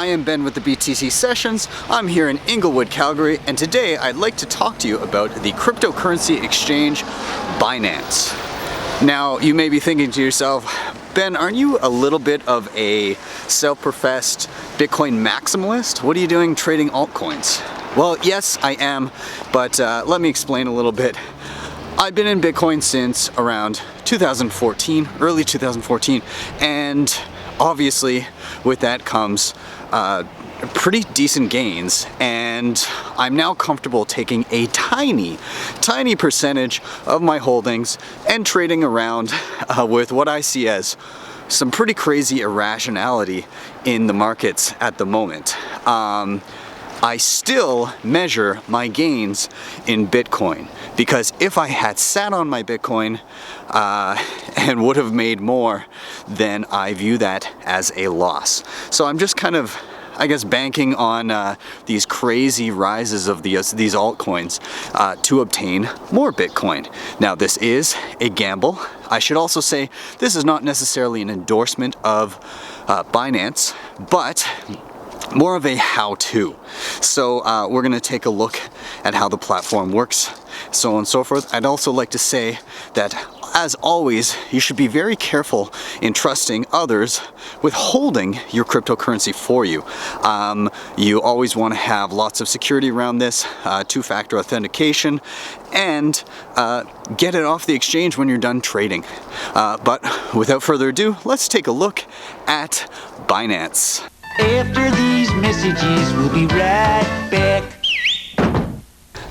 am Ben with the BTC Sessions. I'm here in Inglewood, Calgary, and today I'd like to talk to you about the cryptocurrency exchange Binance. Now, you may be thinking to yourself, Ben, aren't you a little bit of a self-professed Bitcoin maximalist? What are you doing trading altcoins? Well, yes, I am, but let me explain a little bit. I've been in Bitcoin since around 2014, early 2014, and obviously with that comes pretty decent gains, and I'm now comfortable taking a tiny percentage of my holdings and trading around with what I see as some pretty crazy irrationality in the markets at the moment. I still measure my gains in Bitcoin, because if I had sat on my Bitcoin and would have made more, then I view that as a loss. So I'm just kind of, I guess, banking on these crazy rises of these altcoins to obtain more Bitcoin. Now, this is a gamble. I should also say this is not necessarily an endorsement of Binance, but more of a how-to. So we're going to take a look at how the platform works, so on and so forth. I'd also like to say that, as always, you should be very careful in trusting others with holding your cryptocurrency for you. You always want to have lots of security around this, two-factor authentication, and get it off the exchange when you're done trading. But without further ado, let's take a look at Binance. After these messages, we'll be right back.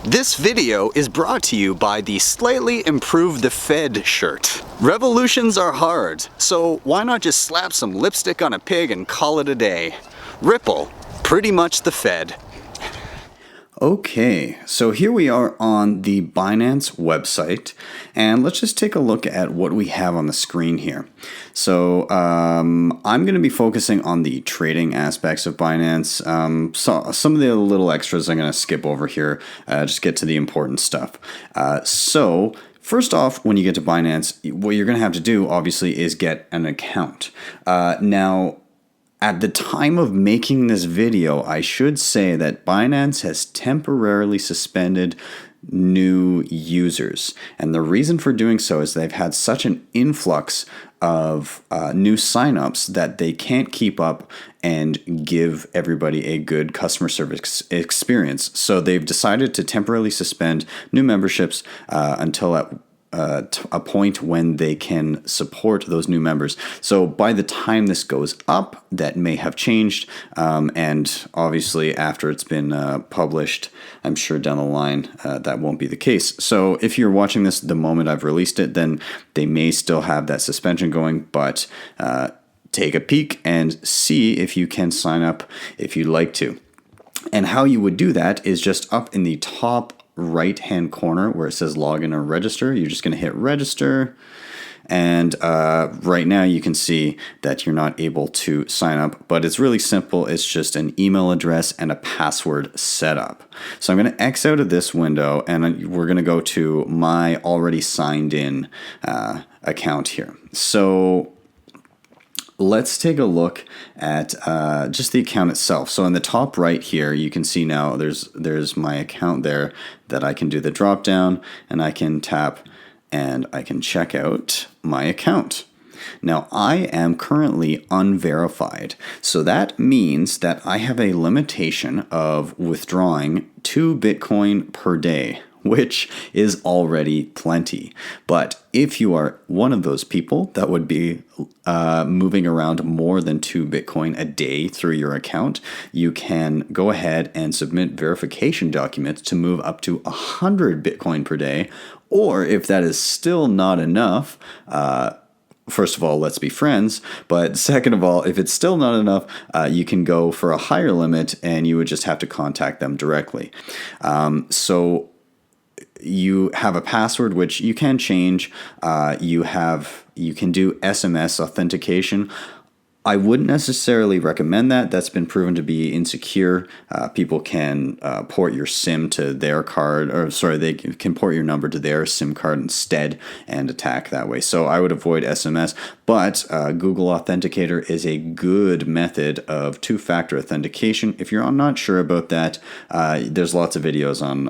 This video is brought to you by the Slightly Improve the Fed shirt. Revolutions are hard, so why not just slap some lipstick on a pig and call it a day? Ripple, pretty much the Fed. Okay, so here we are on the Binance website, and let's just take a look at what we have on the screen here. So I'm going to be focusing on the trading aspects of Binance. So some of the little extras I'm going to skip over here, just get to the important stuff. So first off, when you get to Binance, what you're going to have to do, obviously, is get an account. Now, at the time of making this video, I should say that Binance has temporarily suspended new users. And the reason for doing so is they've had such an influx of new signups that they can't keep up and give everybody a good customer service experience. So they've decided to temporarily suspend new memberships until a point when they can support those new members. So by the time this goes up, that may have changed, and obviously after it's been published, I'm sure down the line that won't be the case. So if you're watching this the moment I've released it, then they may still have that suspension going, but take a peek and see if you can sign up if you'd like to. And how you would do that is just up in the top right hand corner where it says login or register. You're just going to hit register, and right now you can see that you're not able to sign up, but it's really simple. It's just an email address and a password setup. So I'm going to X out of this window, and we're going to go to my already signed in account here. So let's take a look at just the account itself. So in the top right here, you can see now there's my account there that I can do the drop down, and I can tap and I can check out my account. Now, I am currently unverified, so that means that I have a limitation of withdrawing 2 Bitcoin per day, which is already plenty. But if you are one of those people that would be moving around more than 2 Bitcoin a day through your account, you can go ahead and submit verification documents to move up to 100 Bitcoin per day. Or if that is still not enough, first of all, let's be friends. But second of all, if it's still not enough, you can go for a higher limit, and you would just have to contact them directly. So you have a password which you can change. You can do SMS authentication. I wouldn't necessarily recommend that. That's been proven to be insecure. People can port your SIM to their card, or sorry, they can port your number to their SIM card instead and attack that way. So I would avoid SMS, but Google Authenticator is a good method of two-factor authentication. If you're not sure about that, there's lots of videos on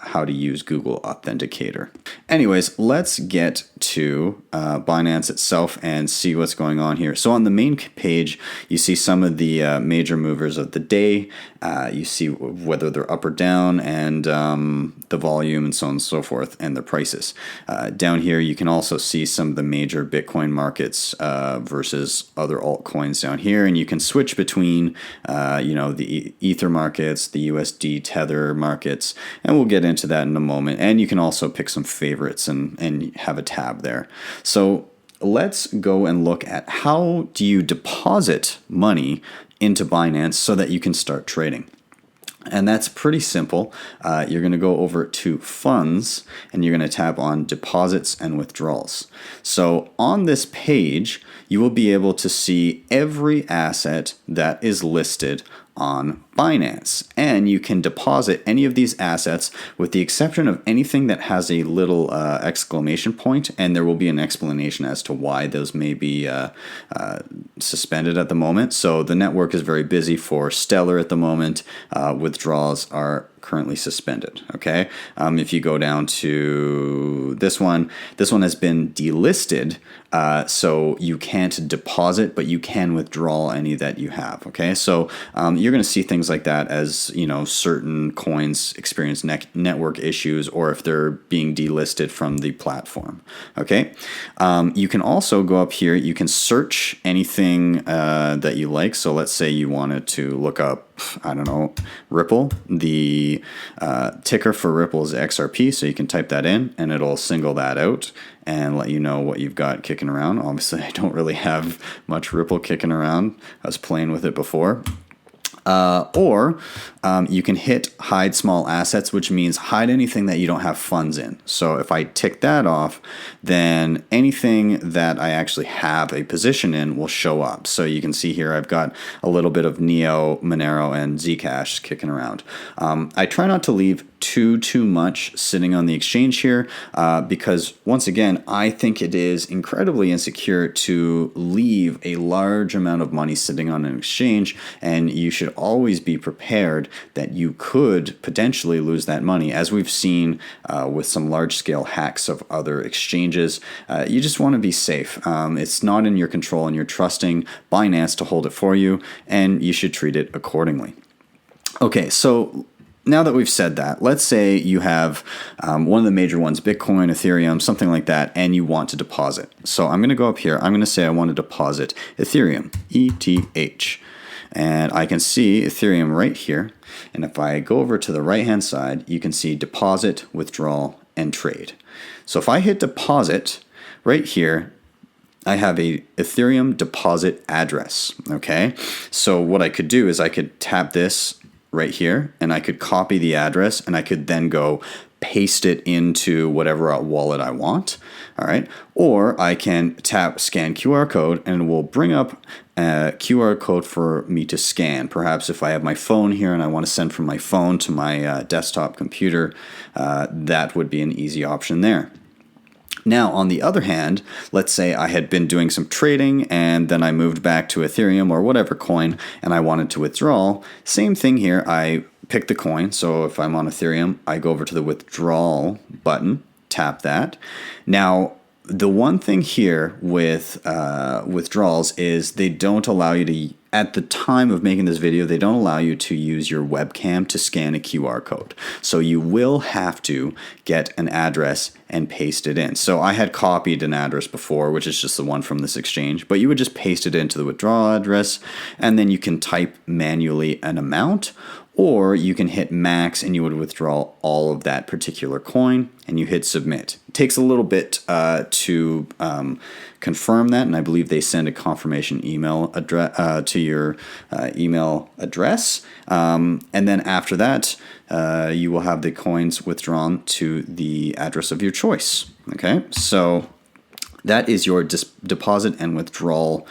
how to use Google Authenticator. Anyways, let's get to Binance itself and see what's going on here. So on the main page, you see some of the major movers of the day. You see whether they're up or down, and the volume, and so on and so forth, and the prices. Down here, you can also see some of the major Bitcoin markets versus other altcoins down here, and you can switch between, the Ether markets, the USD Tether markets, and we'll get into that in a moment. And you can also pick some favorites and have a tab there. So let's go and look at how do you deposit money into Binance so that you can start trading. And that's pretty simple. You're going to go over to Funds, and you're going to tap on Deposits and Withdrawals. So on this page, you will be able to see every asset that is listed on Binance, and you can deposit any of these assets with the exception of anything that has a little exclamation point, and there will be an explanation as to why those may be suspended at the moment. So the network is very busy for Stellar at the moment. Withdrawals are currently suspended. Okay, if you go down to this one has been delisted, so you can't deposit, but you can withdraw any that you have. Okay, so you're going to see things like that as certain coins experience network issues, or if they're being delisted from the platform. Okay, you can also go up here. You can search anything that you like. So let's say you wanted to look up, I don't know, Ripple. The ticker for Ripple is XRP, so you can type that in and it'll single that out and let you know what you've got kicking around. Obviously, I don't really have much Ripple kicking around. I was playing with it before. Or you can hit hide small assets, which means hide anything that you don't have funds in. So if I tick that off, then anything that I actually have a position in will show up. So you can see here I've got a little bit of Neo, Monero, and Zcash kicking around. I try not to leave too much sitting on the exchange here because once again, I think it is incredibly insecure to leave a large amount of money sitting on an exchange, and you should always be prepared that you could potentially lose that money, as we've seen with some large-scale hacks of other exchanges. You just want to be safe. It's not in your control, and you're trusting Binance to hold it for you, and you should treat it accordingly. Okay, so now that we've said that, let's say you have one of the major ones, Bitcoin, Ethereum, something like that, and you want to deposit. So I'm going to go up here. I'm going to say I want to deposit Ethereum, ETH. And I can see Ethereum right here. And if I go over to the right-hand side, you can see deposit, withdrawal, and trade. So if I hit deposit right here, I have a Ethereum deposit address. Okay. So what I could do is I could tap this right here, and I could copy the address, and I could then go paste it into whatever wallet I want. All right. Or I can tap scan QR code, and it will bring up a QR code for me to scan. Perhaps if I have my phone here and I want to send from my phone to my desktop computer, that would be an easy option there. Now, on the other hand, let's say I had been doing some trading and then I moved back to Ethereum or whatever coin and I wanted to withdraw. Same thing here. I pick the coin. So if I'm on Ethereum, I go over to the withdrawal button, tap that. Now, the one thing here with withdrawals is they don't allow you to, at the time of making this video, they don't allow you to use your webcam to scan a QR code. So you will have to get an address and paste it in. So I had copied an address before, which is just the one from this exchange, but you would just paste it into the withdrawal address, and then you can type manually an amount, or you can hit max and you would withdraw all of that particular coin and you hit submit. It takes a little bit to confirm that, and I believe they send a confirmation email address to your email address. And then after that, you will have the coins withdrawn to the address of your choice. Okay, so that is your deposit and withdrawal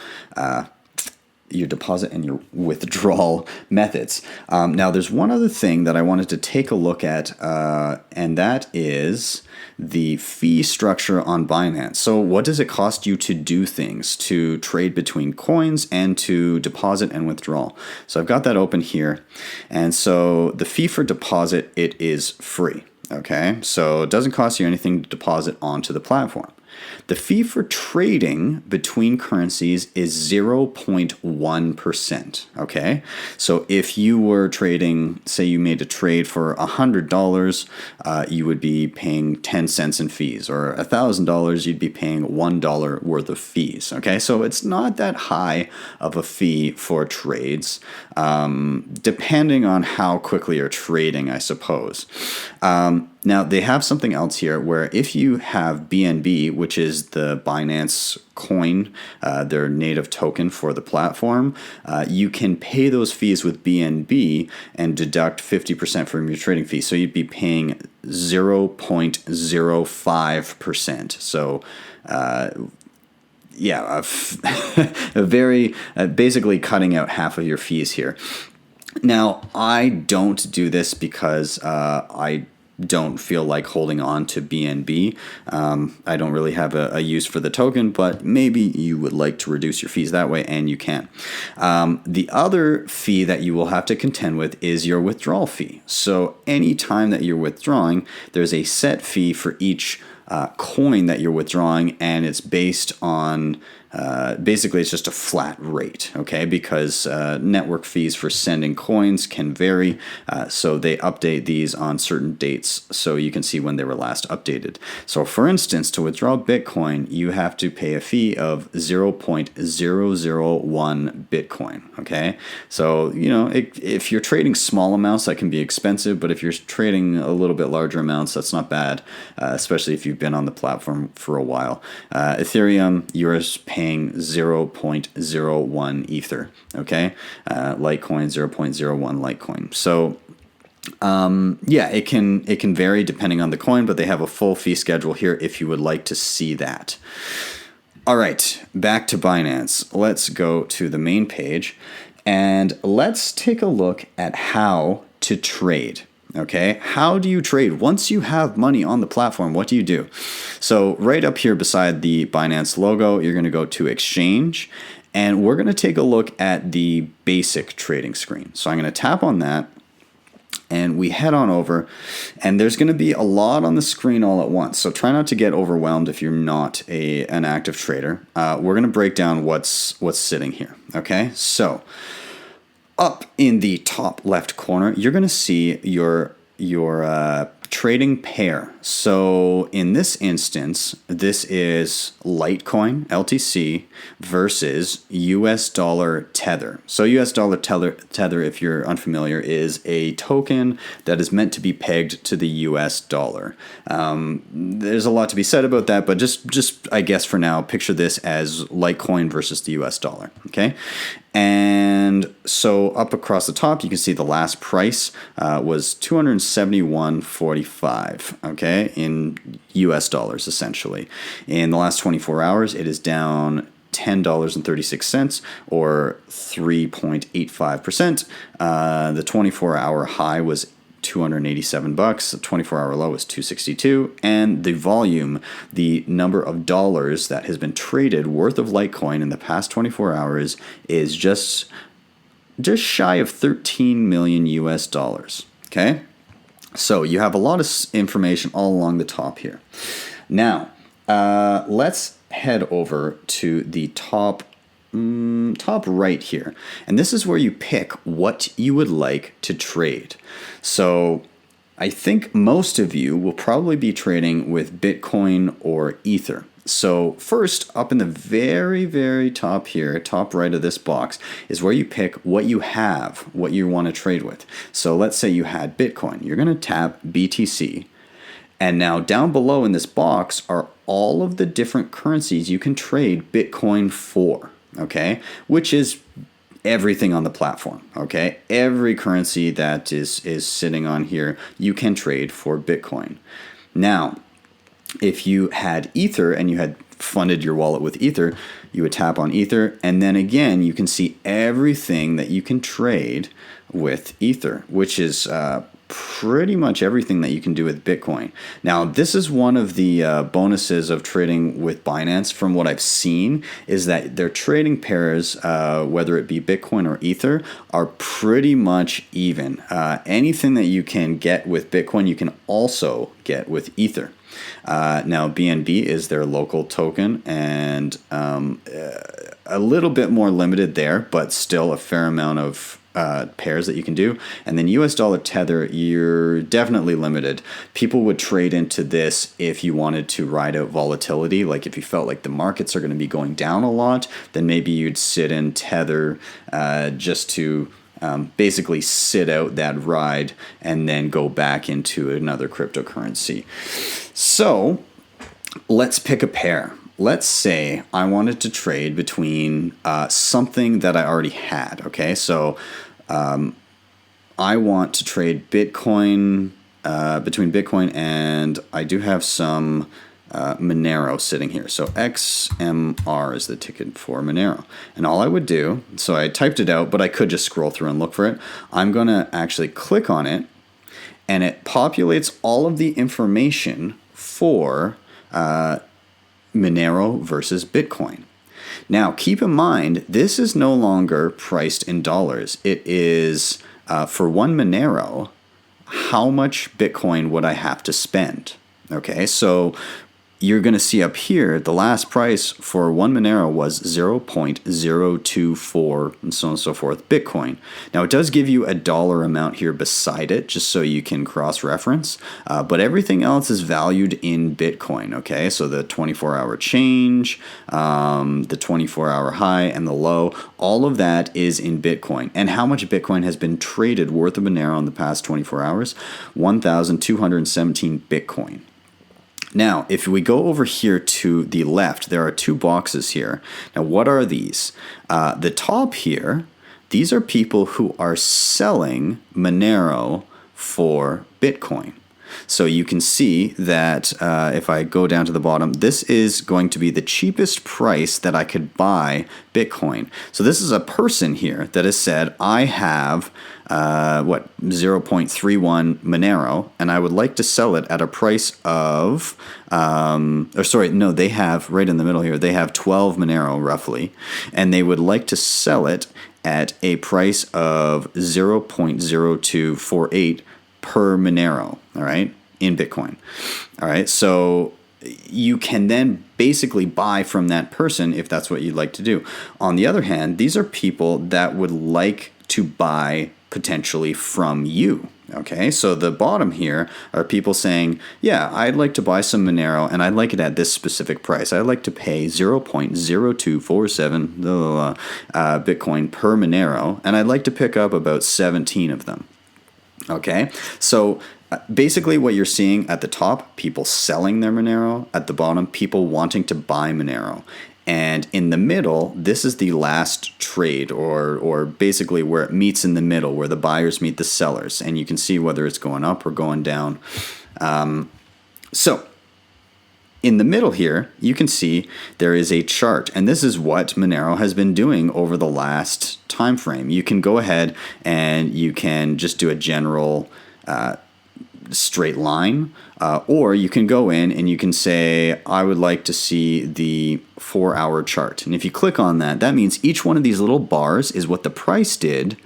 your deposit and your withdrawal methods. Now, there's one other thing that I wanted to take a look at, and that is the fee structure on Binance. So what does it cost you to do things, to trade between coins and to deposit and withdrawal? So I've got that open here. And so the fee for deposit, it is free. Okay, so it doesn't cost you anything to deposit onto the platform. The fee for trading between currencies is 0.1%. Okay, so if you were trading, say you made a trade for $100, you would be paying 10 cents in fees, or $1,000, you'd be paying $1 worth of fees. Okay, so it's not that high of a fee for trades, depending on how quickly you're trading, I suppose. Now, they have something else here where if you have BNB, which is the Binance coin, their native token for the platform, you can pay those fees with BNB and deduct 50% from your trading fee. So you'd be paying 0.05%. So, yeah, a very basically cutting out half of your fees here. Now, I don't do this because I don't feel like holding on to BNB. I don't really have a use for the token, but maybe you would like to reduce your fees that way, and you can. The other fee that you will have to contend with is your withdrawal fee. So any time that you're withdrawing, there's a set fee for each coin that you're withdrawing, and it's based on basically it's just a flat rate, okay? Because network fees for sending coins can vary, so they update these on certain dates so you can see when they were last updated. So for instance, to withdraw Bitcoin, you have to pay a fee of 0.001 Bitcoin, okay? So, you know, if you're trading small amounts, that can be expensive, but if you're trading a little bit larger amounts, that's not bad, especially if you've been on the platform for a while. Ethereum, you're paying 0.01 Ether, okay? Litecoin, 0.01 Litecoin. So, yeah, it can vary depending on the coin, but they have a full fee schedule here if you would like to see that. All right, back to Binance. Let's go to the main page, and let's take a look at how to trade. Okay, how do you trade? Once you have money on the platform, what do you do? So right up here beside the Binance logo, you're going to go to Exchange, and we're going to take a look at the basic trading screen. So I'm going to tap on that, and we head on over, and there's going to be a lot on the screen all at once. So try not to get overwhelmed if you're not an active trader. We're going to break down what's sitting here. Okay, so up in the top left corner, you're going to see your trading pair. So in this instance, this is Litecoin, LTC, versus US dollar Tether. So US dollar Tether, if you're unfamiliar, is a token that is meant to be pegged to the US dollar. There's a lot to be said about that, but just I guess for now, picture this as Litecoin versus the US dollar, okay? And so up across the top, you can see the last price was $271.45, okay, in US dollars, essentially. In the last 24 hours, it is down $10.36, or 3.85%. The 24-hour high was $287, the 24-hour low is $262, and the volume, the number of dollars that has been traded worth of Litecoin in the past 24 hours is just shy of 13 million US dollars. Okay, so you have a lot of information all along the top here. Now, let's head over to the top right here, and this is where you pick what you would like to trade. So I think most of you will probably be trading with Bitcoin or Ether. So first, up in the very, very top here, top right of this box, is where you pick what you have, what you want to trade with. So let's say you had Bitcoin. You're going to tap BTC. And now down below in this box are all of the different currencies you can trade Bitcoin for, okay? Which is everything on the platform, okay? Every currency that is sitting on here, you can trade for Bitcoin. Now, if you had Ether and you had funded your wallet with Ether, you would tap on Ether, and then again, you can see everything that you can trade with Ether, which is pretty much everything that you can do with Bitcoin. Now, this is one of the bonuses of trading with Binance from what I've seen, is that their trading pairs, whether it be Bitcoin or Ether, are pretty much even. Anything that you can get with Bitcoin, you can also get with Ether. Now, BNB is their local token, and a little bit more limited there, but still a fair amount of pairs that you can do. And then US dollar Tether, you're definitely limited. People would trade into this if you wanted to ride out volatility. Like if you felt like the markets are going to be going down a lot, then maybe you'd sit in Tether just to basically sit out that ride and then go back into another cryptocurrency. So let's pick a pair. Let's say I wanted to trade between something that I already had. Okay, so I want to trade Bitcoin between Bitcoin and I do have some Monero sitting here. So XMR is the ticket for Monero. And all I would do, so I typed it out, but I could just scroll through and look for it. I'm going to actually click on it, and it populates all of the information for Monero versus Bitcoin. Now, keep in mind, this is no longer priced in dollars. It is, for one Monero, how much Bitcoin would I have to spend? Okay, so you're going to see up here, the last price for one Monero was 0.024 and so on and so forth Bitcoin. Now, it does give you a dollar amount here beside it, just so you can cross-reference, but everything else is valued in Bitcoin, okay? So the 24-hour change, the 24-hour high, and the low, all of that is in Bitcoin. And how much Bitcoin has been traded worth of Monero in the past 24 hours? 1,217 Bitcoin. Now, if we go over here to the left, there are two boxes here. Now, what are these? The top here, these are people who are selling Monero for Bitcoin. So you can see that if I go down to the bottom, this is going to be the cheapest price that I could buy Bitcoin. So this is a person here that has said, I have 0.31 Monero, and I would like to sell it at a price of, they have right in the middle here, they have 12 Monero roughly, and they would like to sell it at a price of 0.0248 per Monero, all right, in Bitcoin. All right, so you can then basically buy from that person if that's what you'd like to do. On the other hand, these are people that would like to buy potentially from you. Okay, so the bottom here are people saying, yeah, I'd like to buy some Monero and I'd like it at this specific price. I'd like to pay 0.0247 Bitcoin per Monero, and I'd like to pick up about 17 of them. Okay, so basically what you're seeing at the top, people selling their Monero. At the bottom, people wanting to buy Monero. And in the middle, this is the last trade, or basically where it meets in the middle, where the buyers meet the sellers. And you can see whether it's going up or going down. So in the middle here, you can see there is a chart. And this is what Monero has been doing over the last time frame. You can go ahead and you can just do a general straight line, or you can go in and you can say, I would like to see the 4-hour chart. And if you click on that, that means each one of these little bars is what the price did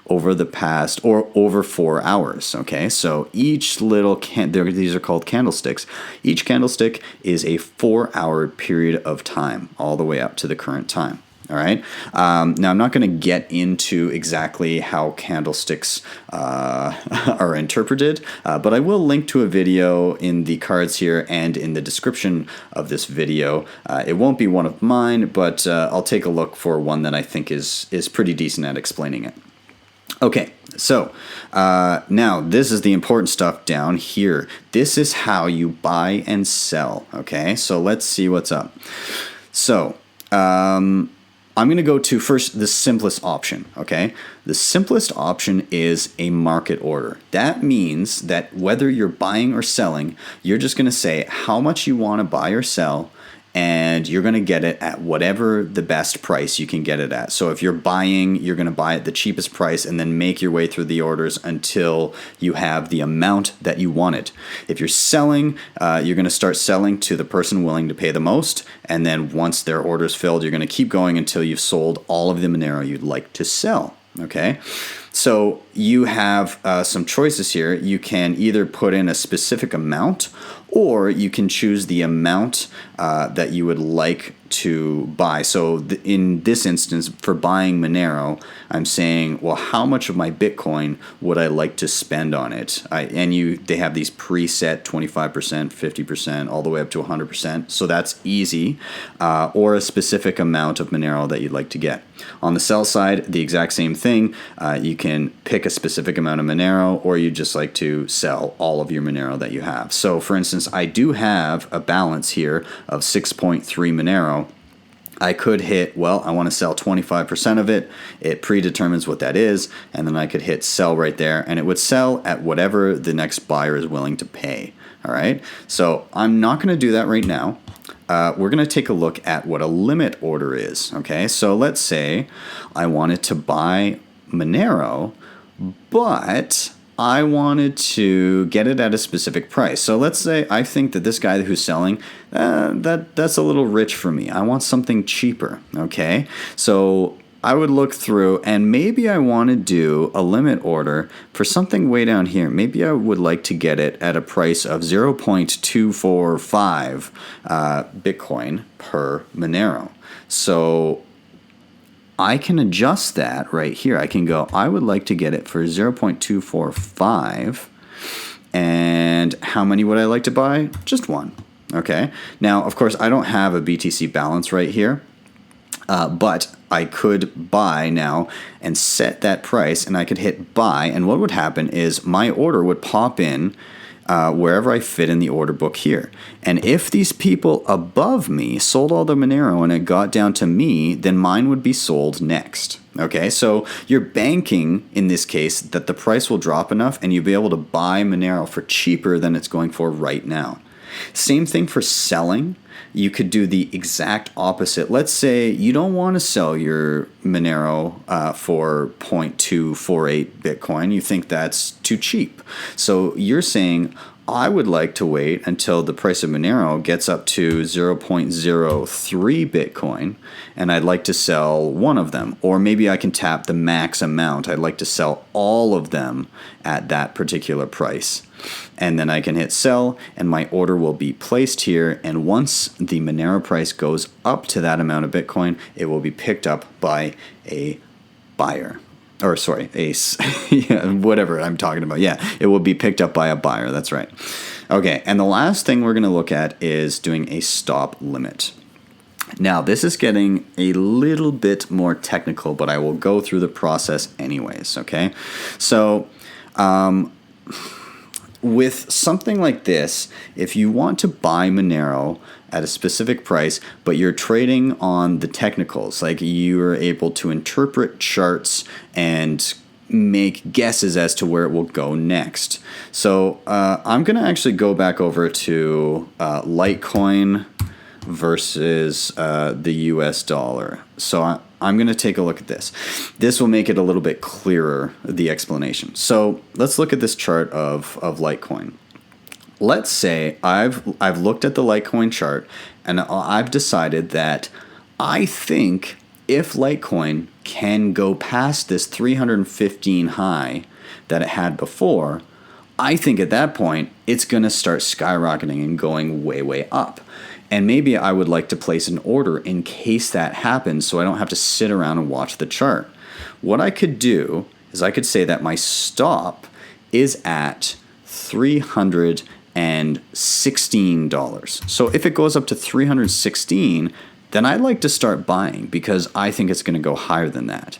over the past, or over 4 hours. Okay, so each little these are called candlesticks. Each candlestick is a 4-hour period of time, all the way up to the current time. All right. Now, I'm not going to get into exactly how candlesticks are interpreted, but I will link to a video in the cards here and in the description of this video. It won't be one of mine, but I'll take a look for one that I think is pretty decent at explaining it. Okay, so now this is the important stuff down here. This is how you buy and sell. Okay, so let's see what's up. So I'm going to go to first the simplest option, okay? The simplest option is a market order. That means that whether you're buying or selling, you're just going to say how much you want to buy or sell, and you're going to get it at whatever the best price you can get it at. So if you're buying, you're going to buy at the cheapest price and then make your way through the orders until you have the amount that you wanted. If you're selling, you're going to start selling to the person willing to pay the most. And then once their order's filled, you're going to keep going until you've sold all of the Monero you'd like to sell. Okay, so you have some choices here. You can either put in a specific amount, or you can choose the amount that you would like to buy. So in this instance, for buying Monero, I'm saying, well, how much of my Bitcoin would I like to spend on it? They have these preset 25%, 50%, all the way up to 100%. So that's easy, or a specific amount of Monero that you'd like to get. On the sell side, the exact same thing. You can pick a specific amount of Monero, or you just like to sell all of your Monero that you have. So for instance, I do have a balance here of 6.3 Monero. I could hit, well, I want to sell 25% of it. It predetermines what that is, and then I could hit sell right there, and it would sell at whatever the next buyer is willing to pay. All right, so I'm not going to do that right now. We're going to take a look at what a limit order is. Okay, so let's say I wanted to buy Monero, but I wanted to get it at a specific price. So let's say I think that this guy who's selling, that's a little rich for me. I want something cheaper, okay? So I would look through, and maybe I want to do a limit order for something way down here. Maybe I would like to get it at a price of 0.245 Bitcoin per Monero. So I can adjust that right here. I can go, I would like to get it for 0.245. And how many would I like to buy? Just one. Okay. Now, of course, I don't have a BTC balance right here. But I could buy now and set that price, and I could hit buy. And what would happen is my order would pop in wherever I fit in the order book here. And if these people above me sold all the Monero and it got down to me, then mine would be sold next. Okay, so you're banking, in this case, that the price will drop enough and you'll be able to buy Monero for cheaper than it's going for right now. Same thing for selling. You could do the exact opposite. Let's say you don't want to sell your Monero for 0.248 Bitcoin. You think that's too cheap. So you're saying, I would like to wait until the price of Monero gets up to 0.03 Bitcoin, and I'd like to sell one of them. Or maybe I can tap the max amount. I'd like to sell all of them at that particular price. And then I can hit sell, and my order will be placed here. And once the Monero price goes up to that amount of Bitcoin, it will be picked up by a buyer. Or sorry, whatever I'm talking about. Yeah, it will be picked up by a buyer. That's right. Okay, and the last thing we're going to look at is doing a stop limit. Now, this is getting a little bit more technical, but I will go through the process anyways, okay? So, with something like this, if you want to buy Monero at a specific price, but you're trading on the technicals, like you're able to interpret charts and make guesses as to where it will go next. So I'm going to actually go back over to LITECOIN versus the US dollar. So I'm going to take a look at this. This will make it a little bit clearer, the explanation. So let's look at this chart of LITECOIN. Let's say I've looked at the LITECOIN chart, and I've decided that I think if LITECOIN can go past this 315 high that it had before, I think at that point it's going to start skyrocketing and going way, way up. And maybe I would like to place an order in case that happens so I don't have to sit around and watch the chart. What I could do is I could say that my stop is at $316. So if it goes up to 316, then I'd like to start buying because I think it's going to go higher than that.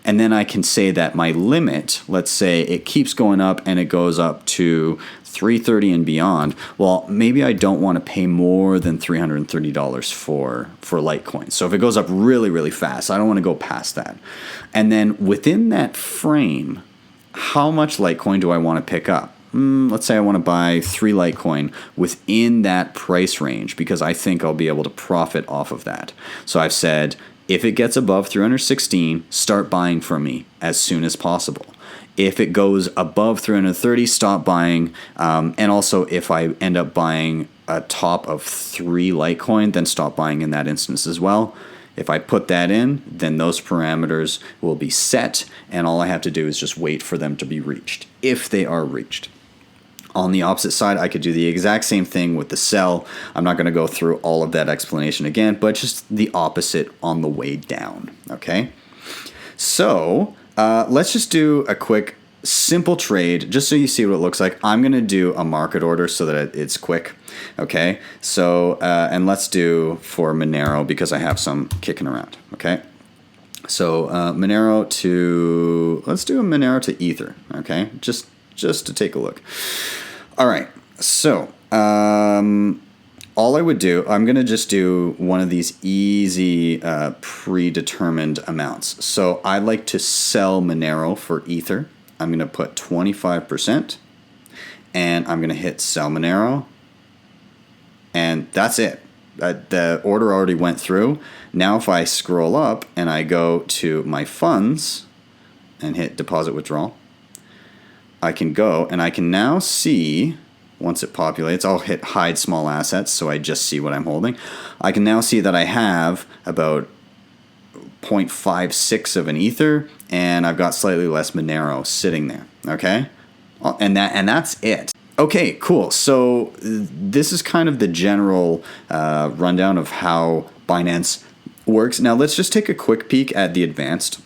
And then I can say that my limit, let's say it keeps going up and it goes up to 330 and beyond, well, maybe I don't want to pay more than $330 for Litecoin. So if it goes up really, really fast, I don't want to go past that. And then within that frame, how much Litecoin do I want to pick up? Let's say I want to buy 3 Litecoin within that price range because I think I'll be able to profit off of that. So I've said, if it gets above 316, start buying from me as soon as possible. If it goes above 330, stop buying. And also, if I end up buying a top of 3 Litecoin, then stop buying in that instance as well. If I put that in, then those parameters will be set, and all I have to do is just wait for them to be reached, if they are reached. On the opposite side, I could do the exact same thing with the sell. I'm not going to go through all of that explanation again, but just the opposite on the way down, okay? So let's just do a quick simple trade just so you see what it looks like. I'm going to do a market order so that it's quick, okay? So, and let's do for Monero because I have some kicking around, okay? So Monero to, let's do a Monero to Ether, okay? Just to take a look. All right, so all I would do, I'm going to just do one of these easy predetermined amounts. So I'd like to sell Monero for Ether. I'm going to put 25%, and I'm going to hit sell Monero, and that's it. The order already went through. Now if I scroll up and I go to my funds and hit deposit withdrawal, I can go and I can now see, once it populates, I'll hit hide small assets so I just see what I'm holding. I can now see that I have about 0.56 of an Ether, and I've got slightly less Monero sitting there, okay? And that's it. Okay, cool. So this is kind of the general rundown of how Binance works. Now let's just take a quick peek at the advanced.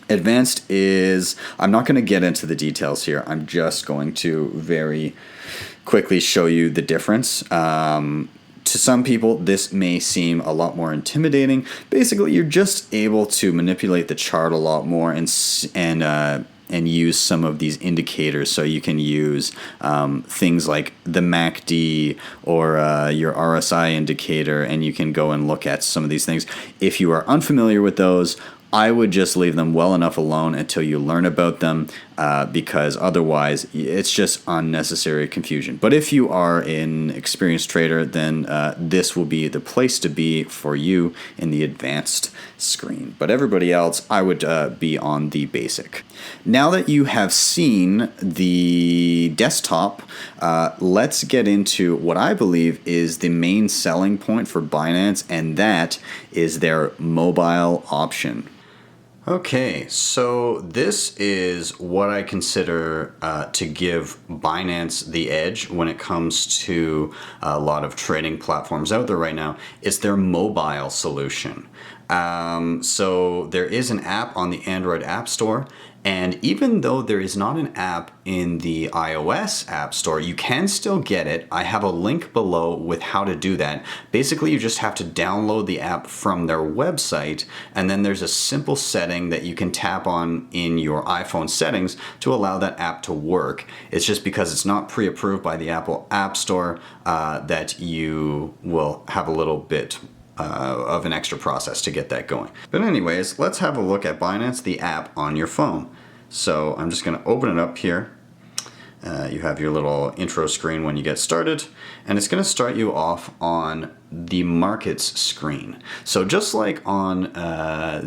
Advanced is, I'm not going to get into the details here. I'm just going to very quickly show you the difference. To some people, this may seem a lot more intimidating. Basically, you're just able to manipulate the chart a lot more and use some of these indicators. So you can use things like the MACD or your RSI indicator, and you can go and look at some of these things. If you are unfamiliar with those, I would just leave them well enough alone until you learn about them, because otherwise it's just unnecessary confusion. But if you are an experienced trader, then this will be the place to be for you in the advanced screen. But everybody else, I would be on the basic. Now that you have seen the desktop, let's get into what I believe is the main selling point for Binance, and that is their mobile option. Okay, so this is what I consider to give Binance the edge when it comes to a lot of trading platforms out there right now. It's their mobile solution. So there is an app on the Android App Store, and even though there is not an app in the iOS App Store, you can still get it. I have a link below with how to do that. Basically, you just have to download the app from their website, and then there's a simple setting that you can tap on in your iPhone settings to allow that app to work. It's just because it's not pre-approved by the Apple App Store that you will have a little bit of an extra process to get that going. But anyways, let's have a look at Binance, the app on your phone. So I'm just going to open it up here. You have your little intro screen when you get started, and it's going to start you off on the markets screen. So just like on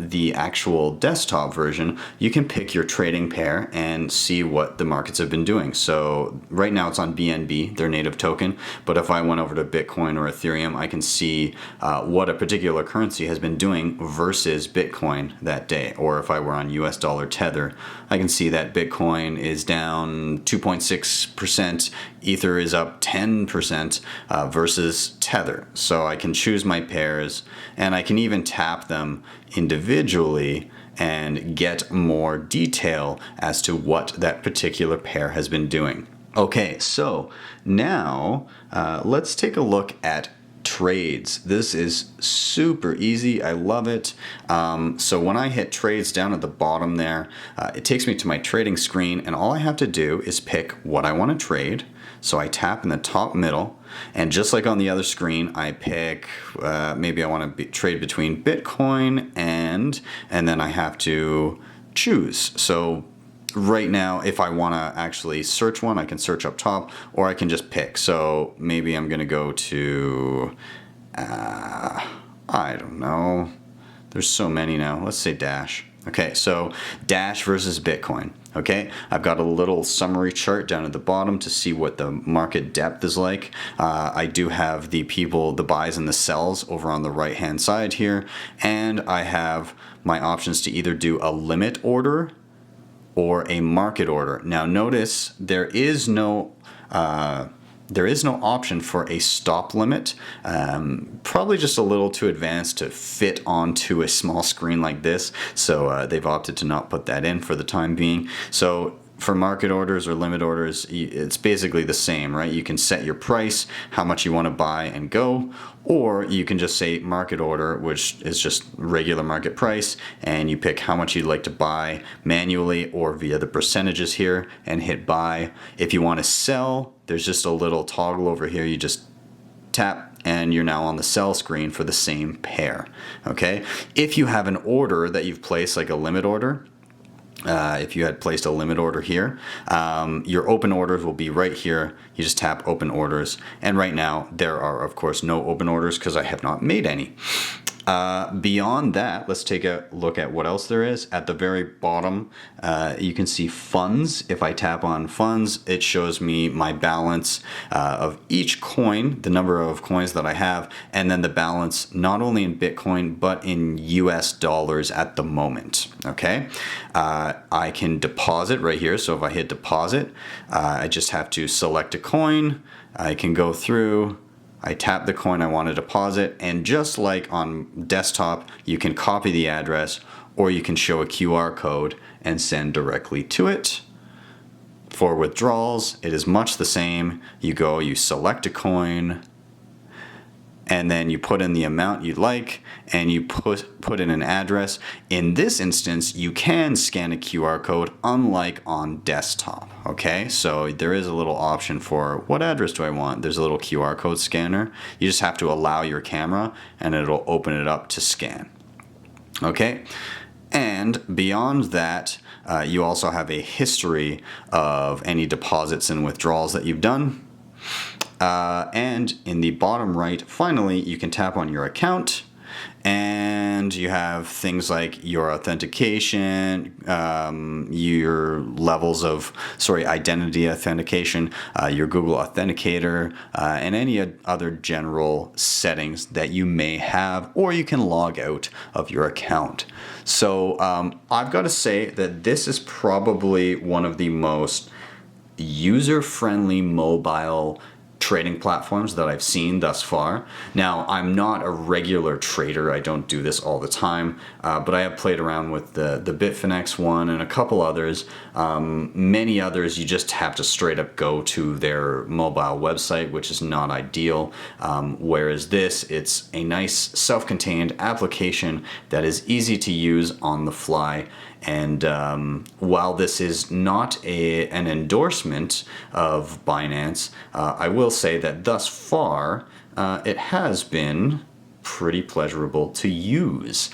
the actual desktop version, you can pick your trading pair and see what the markets have been doing. So right now it's on BNB, their native token, but if I went over to Bitcoin or Ethereum, I can see what a particular currency has been doing versus Bitcoin that day. Or if I were on US dollar Tether, I can see that Bitcoin is down 2.6%, Ether is up 10% versus Tether. So I can choose my pairs, and I can even tap them individually and get more detail as to what that particular pair has been doing. Okay, so now let's take a look at trades. This is super easy. I love it. So when I hit trades down at the bottom there, it takes me to my trading screen, and all I have to do is pick what I want to trade. So I tap in the top middle, and just like on the other screen, I pick, maybe I want to trade between Bitcoin and then I have to choose. So right now, if I want to actually search one, I can search up top, or I can just pick. So maybe I'm going to go to, I don't know. There's so many now. Let's say Dash. Okay, so Dash versus Bitcoin. Okay, I've got a little summary chart down at the bottom to see what the market depth is like. I do have the buys and the sells over on the right hand side here, and I have my options to either do a limit order or a market order. Now notice there is no option for a stop limit. Probably just a little too advanced to fit onto a small screen like this. So they've opted to not put that in for the time being. So for market orders or limit orders, it's basically the same, right? You can set your price, how much you want to buy and go, or you can just say market order, which is just regular market price, and you pick how much you'd like to buy manually or via the percentages here and hit buy. If you want to sell, there's just a little toggle over here. You just tap and you're now on the sell screen for the same pair. Okay. If you have an order that you've placed, like a limit order, if you had placed a limit order here, your open orders will be right here. You just tap open orders. And right now there are, of course, no open orders because I have not made any. Beyond that, let's take a look at what else there is. At the very bottom, you can see funds. If I tap on funds, it shows me my balance of each coin, the number of coins that I have, and then the balance not only in Bitcoin, but in US dollars at the moment. Okay. I can deposit right here. So if I hit deposit, I just have to select a coin. I can go through. I tap the coin I want to deposit, and just like on desktop, you can copy the address or you can show a QR code and send directly to it. For withdrawals, it is much the same. You select a coin, and then you put in the amount you'd like, and you put in an address. In this instance, you can scan a QR code, unlike on desktop. Okay, so there is a little option for what address do I want. There's a little QR code scanner. You just have to allow your camera, and it'll open it up to scan. Okay, and beyond that, you also have a history of any deposits and withdrawals that you've done. And in the bottom right, finally, you can tap on your account, and you have things like your authentication, your levels of, identity authentication, your Google Authenticator, and any other general settings that you may have, or you can log out of your account. So I've got to say that this is probably one of the most user-friendly mobile trading platforms that I've seen thus far. Now, I'm not a regular trader. I don't do this all the time, but I have played around with the Bitfinex one and a couple others. Many others, you just have to straight up go to their mobile website, which is not ideal. Whereas this, it's a nice self-contained application that is easy to use on the fly. And while this is not an endorsement of Binance, I will say that thus far it has been pretty pleasurable to use.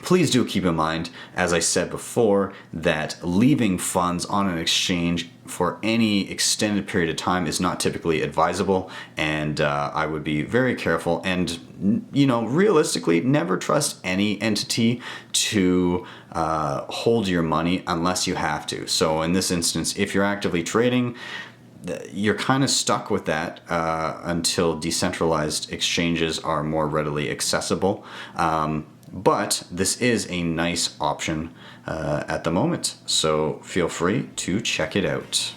Please do keep in mind, as I said before, that leaving funds on an exchange for any extended period of time is not typically advisable, and I would be very careful and, realistically, never trust any entity to hold your money unless you have to. So in this instance, if you're actively trading, you're kind of stuck with that until decentralized exchanges are more readily accessible. But this is a nice option at the moment, so feel free to check it out.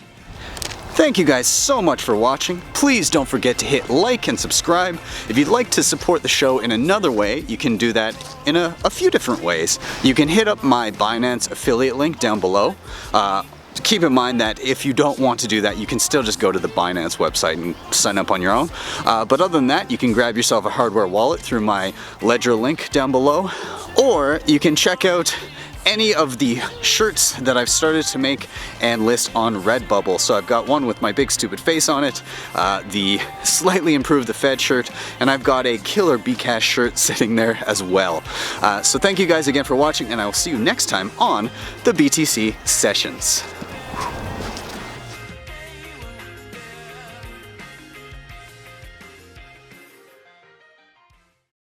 Thank you guys so much for watching. Please don't forget to hit like and subscribe. If you'd like to support the show in another way, you can do that in a few different ways. You can hit up my Binance affiliate link down below. Keep in mind that if you don't want to do that, you can still just go to the Binance website and sign up on your own. But other than that, you can grab yourself a hardware wallet through my Ledger link down below, or you can check out any of the shirts that I've started to make and list on Redbubble. So I've got one with my big stupid face on it, the slightly improved the Fed shirt, and I've got a killer Bcash shirt sitting there as well. So thank you guys again for watching, and I will see you next time on the BTC Sessions.